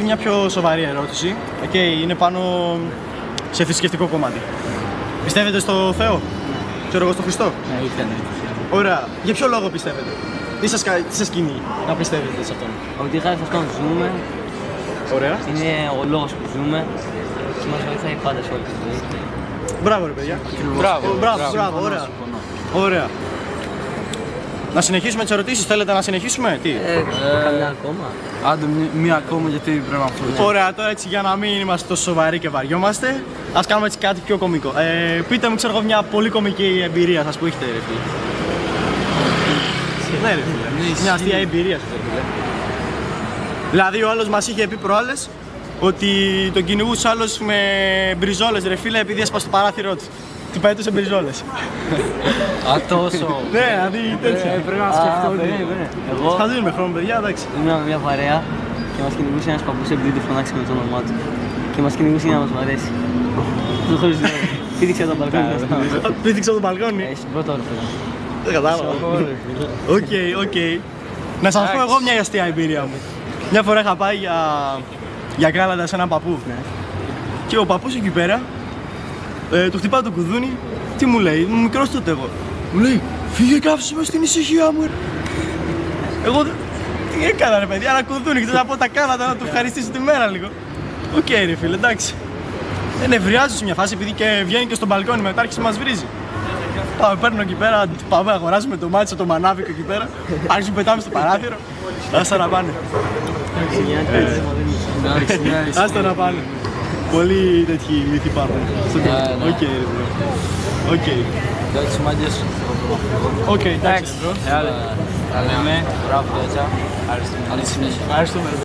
Μια πιο σοβαρή ερώτηση. Okay, είναι πάνω σε θρησκευτικό κομμάτι. Πιστεύετε στο Θεό? Ξέρω εγώ, στο Χριστό? Ναι, ήθελα. Ωραία. Για ποιο λόγο πιστεύετε? Τι σας κινεί να πιστεύετε σε αυτόν? Ότι χάρη σε αυτόν ζούμε. Ωραία. Είναι ο λόγος που ζούμε και μας βοηθάει πάντα σε όλη τη ζωή. Μπράβο ρε παιδιά. Μπράβο, ωραία. Ωραία. Να συνεχίσουμε τις ερωτήσεις, θέλετε να συνεχίσουμε, τι? Καμιά ακόμα. Άντε, μία ακόμα γιατί πρέπει να φύγουμε. Ωραία, τώρα έτσι για να μην είμαστε τόσο σοβαροί και βαριόμαστε, ας κάνουμε έτσι κάτι πιο κωμικό. Πείτε μου, ξέρω εγώ, μια πολύ κωμική εμπειρία σας που έχετε, ρε φίλε. Ναι, ρε φίλε. Μια αστεία εμπειρία σου, ρε φίλε. Δηλαδή, ο άλλος μας είχε πει προάλλες ότι τον κυνηγούσε άλλος με μπριζόλες, ρε φίλε, επειδή έσπασε το παράθυρό του. Τι πέτωσε μπριζόλες. Α, τόσο. Ναι, δηλαδή τέτοια. Πρέπει να σκεφτώ. Εγώ Θα δίνουμε χρόνο, παιδιά, εντάξει. ήμουν με μια παρέα και μας κυνηγούσε ένας παππούς επειδή του φωνάξαμε το όνομά του. Και μας κυνηγούσε για να μας βαρέσει. Το χωρίς λόγο. Πήδηξε από το μπαλκόνι. Πήδηξε από το μπαλκόνι. Στην πρώτη ώρα πήγα. Δεν κατάλαβα. Οκ. Να σας πω εγώ μια αστεία εμπειρία μου. Μια φορά είχα πάει για κάλαντα σε έναν παππού. Και ο παππούς εκεί πέρα, του χτυπάω το κουδούνι, τι μου λέει, μου μικρός τότε εγώ. Μου λέει, φύγε κάψε με στην ησυχία μου. Εγώ τι έκανα ρε παιδιά, ένα κουδούνι, εκτός από τα κάλαντα να του ευχαριστήσω τη μέρα λίγο. Οκ ρε φίλε, εντάξει. Νευριάζω σε μια φάση επειδή και βγαίνει και στο μπαλκόνι μετά άρχισε να μας βρίζει. Πάμε, παίρνω εκεί πέρα, πάμε, αγοράζουμε το μάτσο, το μανάβικο εκεί πέρα. Άρχισε πετάμε στο παράθυρο. Άστα να πάνε. Άστα να πάνε. Πολλοί τέτοιοι μύθοι υπάρχουν. Οκ, ρε bro. Οκ. Εντάξει, μάγκες. Οκ, εντάξει. Τα λέμε. Μπράβο, έτσι. Ευχαριστούμε.